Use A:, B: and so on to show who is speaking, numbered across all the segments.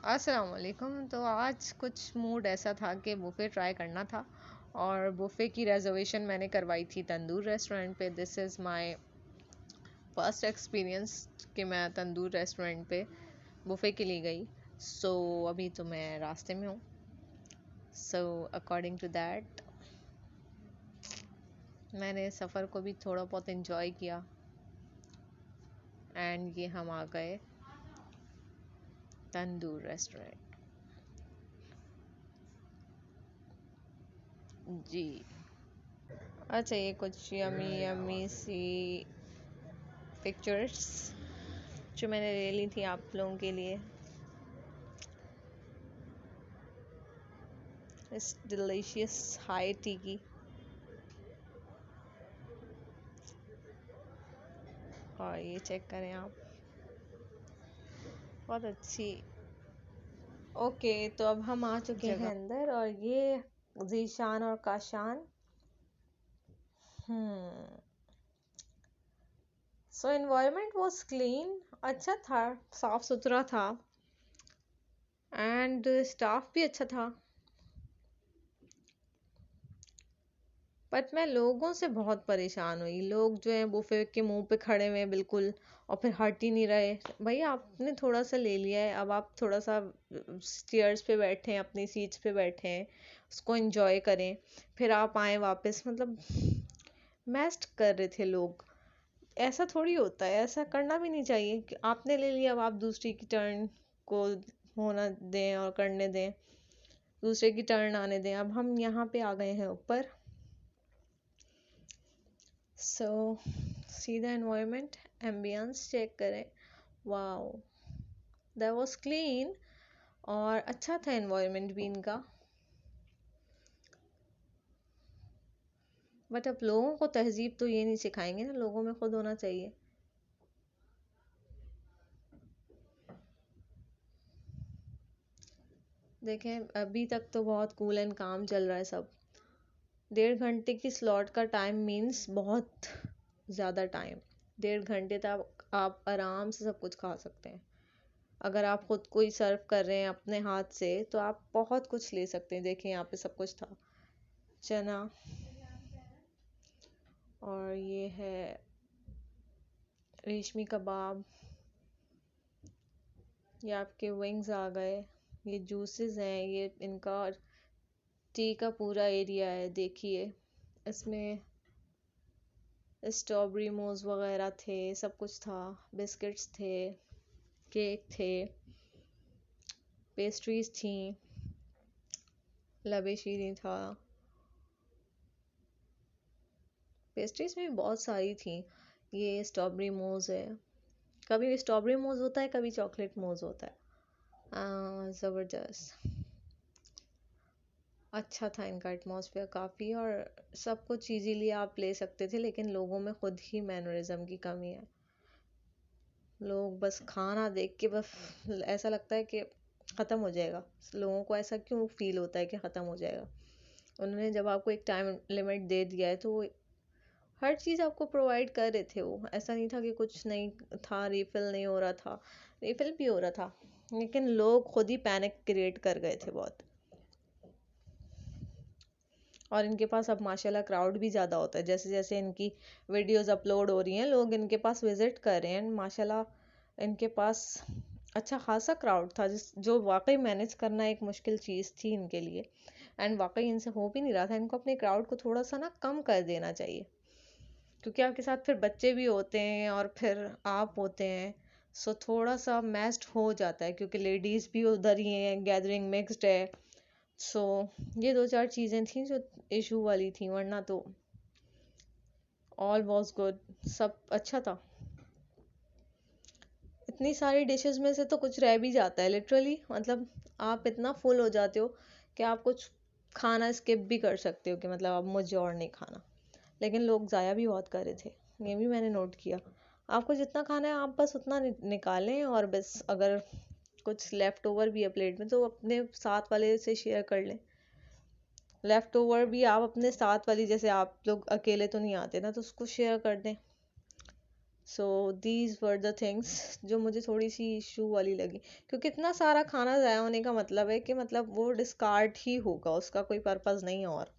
A: अस्सलाम वालेकुम। तो आज कुछ मूड ऐसा था कि बुफ़े ट्राई करना था और बुफ़े की रिज़र्वेशन मैंने करवाई थी तंदूर रेस्टोरेंट पे। This is my first experience कि मैं तंदूर रेस्टोरेंट पे बुफ़े के लिए गई। अभी तो मैं रास्ते में हूँ। अकॉर्डिंग टू दैट मैंने सफ़र को भी थोड़ा बहुत इन्जॉय किया एंड ये हम आ गए तंदूर रेस्टोरेंट। जी। अच्छा, ये कुछ यमी यमी सी पिक्चर्स जो मैंने ले ली थी आप लोगों के लिए इस डिलीशियस हाई टी की। और ये चेक करें आप, बहुत अच्छी। ओके, तो अब हम आ चुके हैं अंदर और ये जीशान और काशान। सो एनवायरनमेंट वाज क्लीन, अच्छा था, साफ सुथरा था एंड स्टाफ भी अच्छा था। बट मैं लोगों से बहुत परेशान हुई। लोग जो है बुफे के मुंह पे खड़े हुए बिल्कुल, और फिर हट ही नहीं रहे। भैया आपने थोड़ा सा ले लिया है, अब आप थोड़ा सा चेयर्स पे बैठे हैं, अपनी सीट्स पे बैठे हैं, उसको एंजॉय करें, फिर आप आए वापस। मतलब मेस्ट कर रहे थे लोग। ऐसा थोड़ी होता है, ऐसा करना भी नहीं चाहिए कि आपने ले लिया अब आप दूसरी की टर्न को होना दें और करने दें, दूसरे की टर्न आने दें। अब हम यहाँ पे आ गए हैं ऊपर। So, see the environment, ambience check करें। Wow, that was clean और अच्छा था environment भी इनका। बट अब लोगों को तहजीब तो ये नहीं सिखाएंगे ना, लोगों में खुद होना चाहिए। देखें, अभी तक तो बहुत कूल एंड काम चल रहा है सब। 1.5 घंटे की स्लॉट का टाइम मीन्स बहुत ज़्यादा टाइम। 1.5 घंटे तक आप आराम से सब कुछ खा सकते हैं। अगर आप खुद को ही सर्व कर रहे हैं अपने हाथ से तो आप बहुत कुछ ले सकते हैं। देखिए यहाँ पे सब कुछ था, चना, और ये है रेशमी कबाब, ये आपके विंग्स आ गए, ये जूसेस हैं, ये इनका टी का पूरा एरिया है। देखिए इसमें स्ट्रॉबेरी मूस वगैरह थे, सब कुछ था, बिस्किट्स थे, केक थे, पेस्ट्रीज थी, लबे शीरी था। पेस्ट्रीज में भी बहुत सारी थी। ये स्ट्रॉबेरी मूस है, कभी स्ट्रॉबेरी मूस होता है, कभी चॉकलेट मूस होता है। ज़बरदस्त अच्छा था इनका एटमॉस्फेयर काफ़ी, और सब कुछ इजीली आप ले सकते थे, लेकिन लोगों में खुद ही मैनरिज्म की कमी है। लोग बस खाना देख के बस ऐसा लगता है कि ख़त्म हो जाएगा। लोगों को ऐसा क्यों फील होता है कि ख़त्म हो जाएगा? उन्होंने जब आपको एक टाइम लिमिट दे दिया है तो वो हर चीज़ आपको प्रोवाइड कर रहे थे। वो ऐसा नहीं था कि कुछ नहीं था, रिफ़िल नहीं हो रहा था, रिफ़िल भी हो रहा था, लेकिन लोग खुद ही पैनिक क्रिएट कर गए थे बहुत। और इनके पास अब माशाल्लाह क्राउड भी ज़्यादा होता है। जैसे जैसे इनकी वीडियोस अपलोड हो रही हैं, लोग इनके पास विज़िट कर रहे हैं। माशाल्लाह इनके पास अच्छा खासा क्राउड था, जो वाकई मैनेज करना एक मुश्किल चीज़ थी इनके लिए। एंड वाकई इनसे हो भी नहीं रहा था। इनको अपने क्राउड को थोड़ा सा ना कम कर देना चाहिए, क्योंकि आपके साथ फिर बच्चे भी होते हैं और फिर आप होते हैं। थोड़ा सा मैस्ड हो जाता है, क्योंकि लेडीज़ भी उधर ही हैं, गैदरिंग मिक्स्ड है। सो ये 2-4 चीज़ें थी जो इशू वाली थी, वरना तो ऑल वाज गुड, सब अच्छा था। इतनी सारी डिशेस में से तो कुछ रह भी जाता है लिटरली। मतलब आप इतना फुल हो जाते हो कि आप कुछ खाना स्किप भी कर सकते हो कि मतलब अब मुझे और नहीं खाना। लेकिन लोग ज़ाया भी बहुत कर रहे थे, ये भी मैंने नोट किया। आपको जितना खाना है आप बस उतना निकालें, और बस अगर कुछ लेफ्ट ओवर भी है प्लेट में तो अपने साथ वाले से शेयर कर लें। लेफ्ट ओवर भी आप अपने साथ वाली, जैसे आप लोग अकेले तो नहीं आते ना, तो उसको शेयर कर दें। So these were the things जो मुझे थोड़ी सी इशू वाली लगी, क्योंकि इतना सारा खाना ज़ाया होने का मतलब है कि मतलब वो डिस्कार्ड ही होगा, उसका कोई पर्पस नहीं है। और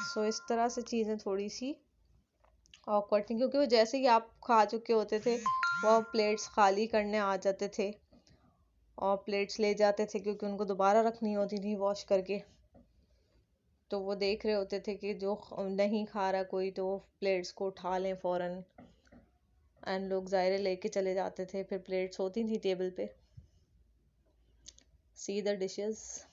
A: सो इस तरह से चीज़ें थोड़ी सी ऑकवर्ड थी, क्योंकि वो जैसे ही आप खा चुके होते थे वो प्लेट्स खाली करने आ जाते थे और प्लेट्स ले जाते थे, क्योंकि उनको दोबारा रखनी होती थी वॉश करके। तो वो देख रहे होते थे कि जो नहीं खा रहा कोई तो प्लेट्स को उठा लें फौरन, एंड लोग ज़ायरे लेके चले जाते थे, फिर प्लेट्स होती थी टेबल पे। See the dishes.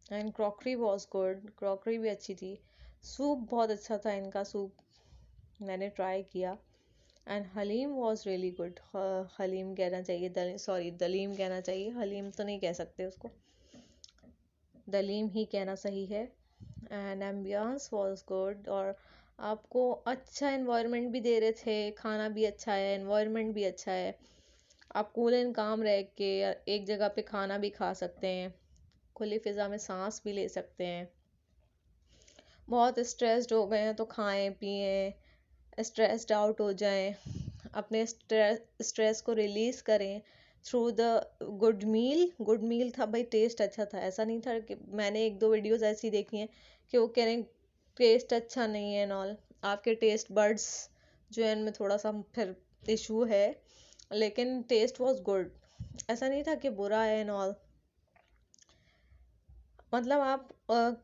A: And crockery was good, crockery भी अच्छी थी। सूप बहुत अच्छा था इनका, सूप मैंने ट्राई किया। And haleem was really good. Haleem कहना चाहिए, सॉरी दलीम कहना चाहिए, हलीम तो नहीं कह सकते उसको, दलीम ही कहना सही है। एंड एम्बियंस वाज गुड, और आपको अच्छा एनवायरनमेंट भी दे रहे थे, खाना भी अच्छा है, एनवायरनमेंट भी अच्छा है। आप कूल एंड काम रह के एक जगह पे खाना भी खा सकते हैं, खुली फिजा में सांस भी ले सकते हैं। बहुत स्ट्रेस्ड हो गए हैं तो खाएं पिएं, स्ट्रेस्ड आउट हो जाएं, अपने स्ट्रेस को रिलीज करें through the good meal. Good meal था भाई, टेस्ट अच्छा था, ऐसा नहीं था कि मैंने एक दो वीडियोस ऐसी देखी हैं कि वो कह रहे हैं टेस्ट अच्छा नहीं है एंड ऑल। आपके टेस्ट बर्ड्स जो है उनमें थोड़ा सा फिर इशू है, लेकिन टेस्ट वाज गुड, ऐसा नहीं था कि बुरा है एंड ऑल। मतलब आप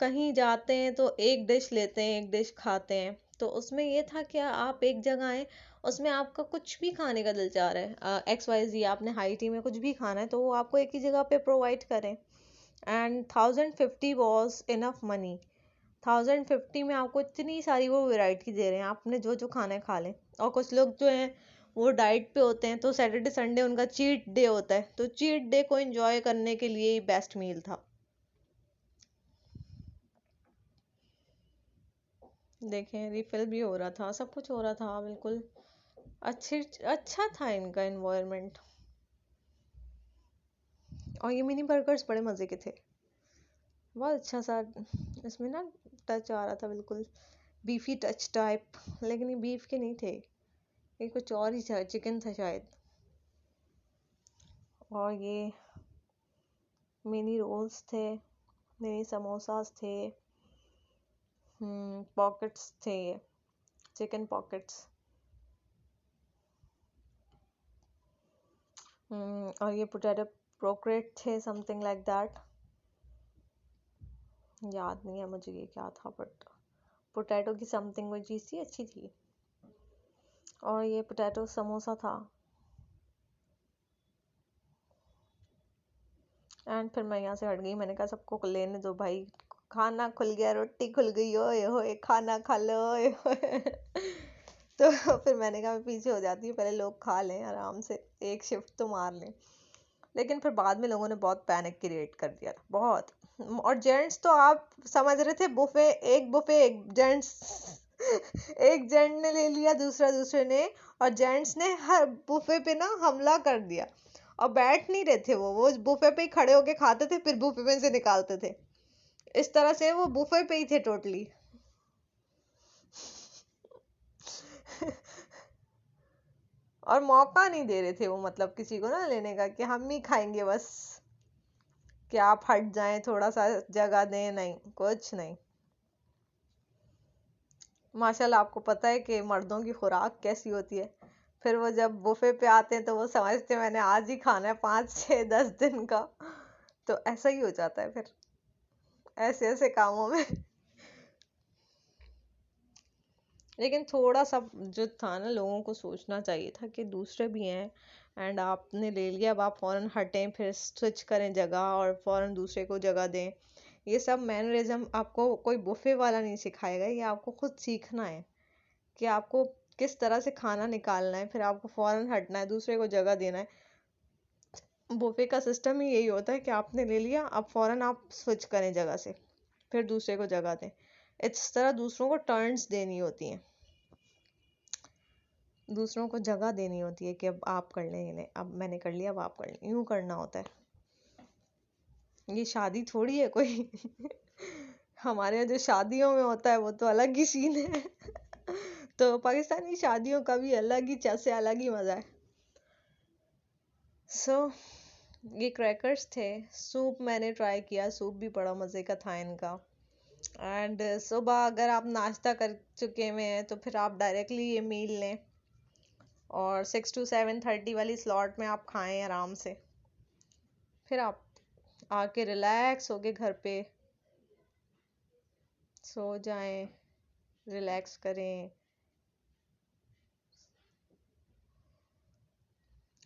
A: कहीं जाते हैं तो एक डिश लेते हैं, एक डिश खाते हैं, तो उसमें ये था कि आप एक जगह आए, उसमें आपका कुछ भी खाने का दिल चाह रहा है, XYZ आपने हाई टी में कुछ भी खाना है तो वो आपको एक ही जगह पे प्रोवाइड करें। And 1050 was enough money. 1050 में आपको इतनी सारी वो वैरायटी दे रहे हैं, आपने जो जो खाना है खा लें। और कुछ लोग जो हैं वो डाइट पे होते हैं, तो सैटरडे संडे उनका चीट डे होता है, तो चीट डे को एंजॉय करने के लिए ही बेस्ट मील था। देखें रिफिल भी हो रहा था, सब कुछ हो रहा था बिल्कुल। अच्छी अच्छा था इनका एनवायरनमेंट। और ये मिनी बर्गर्स बड़े मज़े के थे, बहुत अच्छा सा इसमें ना टच आ रहा था, बिल्कुल बीफी टच टाइप, लेकिन ये बीफ के नहीं थे, ये कुछ और ही था, चिकन था शायद। और ये मिनी रोल्स थे, मिनी समोसास थे, पॉकेट्स थे, चिकन पॉकेट्स। और ये पोटैटो प्रोक्रेट थे, समथिंग लाइक दैट, याद नहीं है मुझे ये क्या था, बट पोटैटो की समथिंग वो चीज़ थी, अच्छी थी। और ये पोटैटो समोसा था। एंड फिर मैं यहाँ से हट गई, मैंने कहा सबको लेने दो भाई, खाना खुल गया, रोटी खुल गई, ओए होए खाना खा लो ओए होए। तो फिर मैंने कहा मैं पीछे हो जाती हूँ, पहले लोग खा लें आराम से, एक शिफ्ट तो मार लें। लेकिन फिर बाद में लोगों ने बहुत पैनिक क्रिएट कर दिया, बहुत। और जेंट्स तो आप समझ रहे थे बुफे, एक बुफे एक जेंट्स एक जेंट ने ले लिया, दूसरा दूसरे ने, और जेंट्स ने हर बुफे पे ना हमला कर दिया। और बैठ नहीं रहे थे, वो बुफे पे ही खड़े होके खाते थे, फिर बुफे में से निकालते थे, इस तरह से वो बुफे पे ही थे टोटली। और मौका नहीं दे रहे थे वो, मतलब किसी को ना लेने का कि हम ही खाएंगे बस, कि आप हट जाएं, थोड़ा सा जगह दें, नहीं कुछ नहीं। माशाल्लाह आपको पता है कि मर्दों की खुराक कैसी होती है, फिर वो जब बुफे पे आते हैं तो वो समझते हैं मैंने आज ही खाना है 5 6 10 दिन का, तो ऐसा ही हो जाता है फिर ऐसे ऐसे कामों में। लेकिन थोड़ा सा जो था ना, लोगों को सोचना चाहिए था कि दूसरे भी हैं, एंड आपने ले लिया, अब आप फौरन हटें, फिर स्विच करें जगह और फौरन दूसरे को जगह दें। ये सब मैनरिज्म आपको कोई बुफे वाला नहीं सिखाएगा, ये आपको खुद सीखना है कि आपको किस तरह से खाना निकालना है, फिर आपको फौरन हटना है, दूसरे को जगह देना है। बुफे का सिस्टम ही यही होता है कि आपने ले लिया, अब फौरन आप स्विच करें जगह से, फिर दूसरे को जगह दें। इस तरह दूसरों को टर्न्स देनी होती हैं, दूसरों को जगह देनी होती है कि अब आप कर लें, अब मैंने कर लिया, अब आप कर लें, यूं करना होता है। ये शादी थोड़ी है कोई। हमारे यहाँ जो शादियों में होता है वो तो अलग ही सीन है। तो पाकिस्तानी शादियों का भी अलग ही से अलग ही मजा है। सो ये क्रैकर्स थे। सूप मैंने ट्राई किया, सूप भी बड़ा मजे का था इनका। एंड सुबह अगर आप नाश्ता कर चुके हुए हैं तो फिर आप डायरेक्टली ये मील लें और 6 to 7:30 वाली स्लॉट में आप खाएं आराम से। फिर आप आके रिलैक्स होके घर पे सो जाएं, रिलैक्स करें।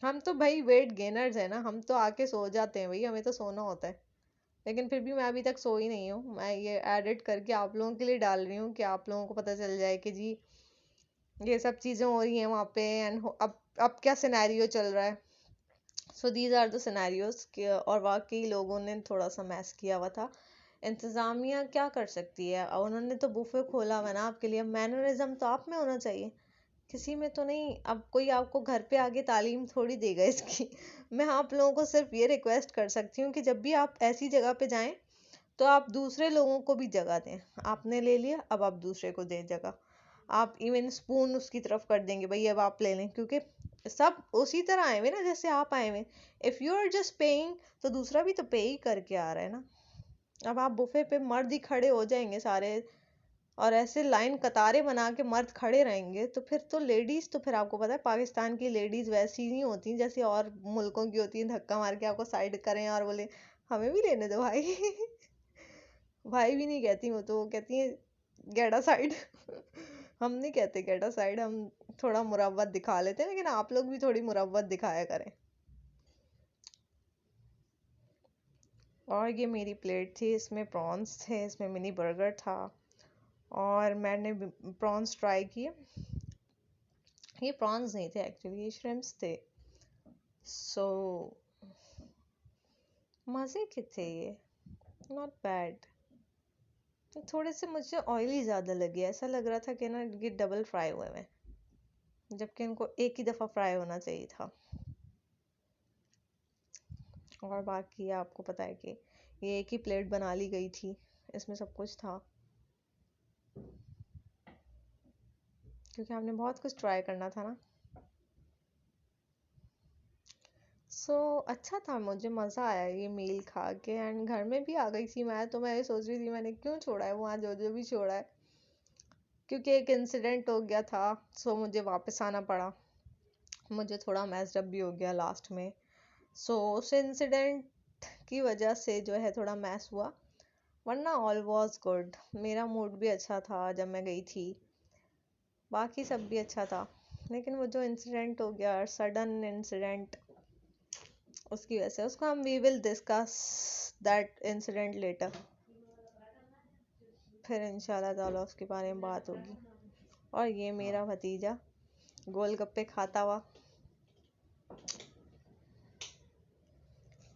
A: हम तो भाई वेट गेनर्स है ना, हम तो आके सो जाते हैं भाई, हमें तो सोना होता है। लेकिन फिर भी मैं अभी तक सोई नहीं हूँ, मैं ये एडिट करके आप लोगों के लिए डाल रही हूँ कि आप लोगों को पता चल जाए कि जी ये सब चीज़ें हो रही हैं वहाँ पे। एंड अब क्या सिनेरियो चल रहा है। So these are the scenarios. और वाकई लोगों ने थोड़ा सा मैस किया हुआ था। इंतज़ामिया क्या कर सकती है, उन्होंने तो बुफे खोला हुआ ना आपके लिए, मैनरिज्म तो आप में होना चाहिए, किसी में तो नहीं। अब कोई आपको घर पे आके तालीम थोड़ी देगा इसकी। मैं आप लोगों को सिर्फ ये रिक्वेस्ट कर सकती हूँ कि जब भी आप ऐसी जगह पे जाएं तो आप दूसरे लोगों को भी जगह दें। आपने ले लिया, अब आप दूसरे को दें जगह। आप इवन स्पून उसकी तरफ कर देंगे, भाई अब आप ले लें, क्योंकि सब उसी तरह आए हुए ना जैसे आप आए हुए। If you are just paying तो दूसरा भी तो पे ही करके आ रहा है ना। अब आप बुफे पे मर्द ही खड़े हो जाएंगे सारे और ऐसे लाइन कतारें बना के मर्द खड़े रहेंगे तो फिर तो लेडीज, तो फिर आपको पता है पाकिस्तान की लेडीज वैसी नहीं होती जैसे और मुल्कों की होती हैं, धक्का मार के आपको साइड करें और बोले हमें भी लेने दो भाई। भाई भी नहीं कहती, वो तो वो कहती है गेट साइड। हम नहीं कहते गेट साइड, हम थोड़ा मुरव्वत दिखा लेते हैं, लेकिन आप लोग भी थोड़ी मुरव्वत दिखाया करें। और ये मेरी प्लेट थी, इसमें प्रॉन्स थे, इसमें मिनी बर्गर था और मैंने प्रॉन्स ट्राई किए। ये प्रॉन्स नहीं थे एक्चुअली, ये श्रिम्प्स थे। सो मज़े के थे ये, नॉट बैड। थोड़े से मुझे ऑयली ज़्यादा लगे, ऐसा लग रहा था कि ना ये डबल फ्राई हुए हैं, जबकि इनको एक ही दफ़ा फ्राई होना चाहिए था। और बाकी आपको पता है कि ये एक ही प्लेट बना ली गई थी, इसमें सब कुछ था, क्योंकि हमने बहुत कुछ ट्राई करना था ना। अच्छा था, मुझे मज़ा आया ये मील खा के। एंड घर में भी आ गई थी मैं, तो मैं ये सोच रही थी मैंने क्यों छोड़ा है वहाँ जो जो भी छोड़ा है, क्योंकि एक इंसिडेंट हो गया था। मुझे वापस आना पड़ा, मुझे थोड़ा मैस्ड अप भी हो गया लास्ट में। उस इंसिडेंट की वजह से जो है थोड़ा मैस हुआ, वरना ऑल वाज गुड। मेरा मूड भी अच्छा था जब मैं गई थी, बाकी सब भी अच्छा था। लेकिन वो जो इंसिडेंट हो गया, सडन इंसिडेंट, उसकी वजह से उसको हम we will discuss that incident later. फिर इंशाल्लाह ताला उसके बारे में बात होगी। और ये मेरा भतीजा गोलगप्पे खाता हुआ,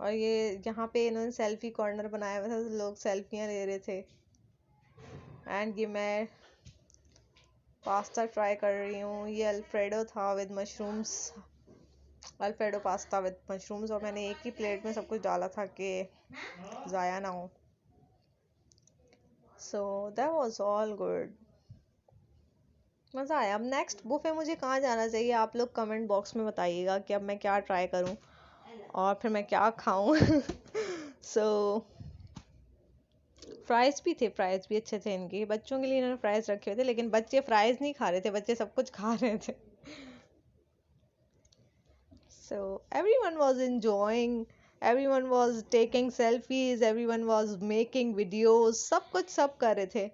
A: और ये यहाँ पे इन्होंने सेल्फी कॉर्नर बनाया हुआ था, तो लोग सेल्फियाँ ले रहे थे। एंड ये मैं पास्ता ट्राई कर रही हूँ, ये अल्फ्रेडो था with mushrooms, alfredo pasta with mushrooms, और मैंने एक ही प्लेट में सब कुछ डाला था कि ज़ाया ना हो। So that was all good, मज़ा आया। अब नेक्स्ट बुफे मुझे कहाँ जाना चाहिए, आप लोग कमेंट बॉक्स में बताइएगा कि अब मैं क्या ट्राई करूँ और फिर मैं क्या खाऊं। सो फ्राइज भी थे, फ्राइज भी अच्छे थे इनके, बच्चों के लिए इन्होंने फ्राइज रखे हुए थे, लेकिन बच्चे फ्राइज नहीं खा रहे थे, बच्चे सब कुछ खा रहे थे। So everyone was enjoying, everyone was taking selfies, everyone was making videos, सब कुछ सब कर रहे थे।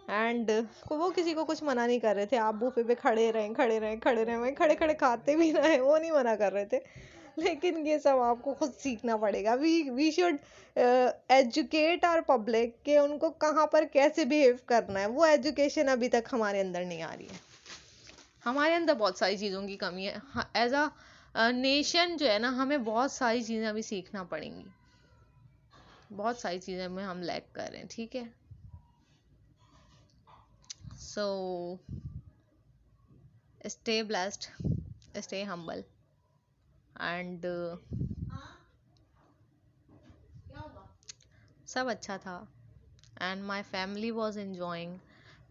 A: एंड वो किसी को कुछ मना नहीं कर रहे थे, आप बुफे पे खड़े रहें खड़े रहें खड़े रहें, वहीं खड़े खड़े खाते भी रहे, वो नहीं मना कर रहे थे। लेकिन ये सब आपको खुद सीखना पड़ेगा। We should educate our public कि उनको कहाँ पर कैसे बिहेव करना है, वो एजुकेशन अभी तक हमारे अंदर नहीं आ रही है। हमारे अंदर बहुत सारी चीज़ों की कमी है, एज अ नेशन जो है ना, हमें बहुत सारी चीज़ें अभी सीखना पड़ेंगी, बहुत सारी चीज़ें में हम लैग कर रहे हैं, ठीक है। So stay blessed, stay humble, and सब अच्छा था, and my family was enjoying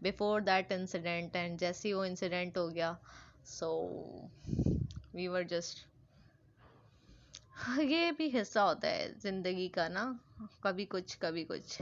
A: before that incident, and जैसे ही वो इंसिडेंट हो गया, सो वी वर जस्ट ये भी हिस्सा होता है जिंदगी का ना, कभी कुछ कभी कुछ।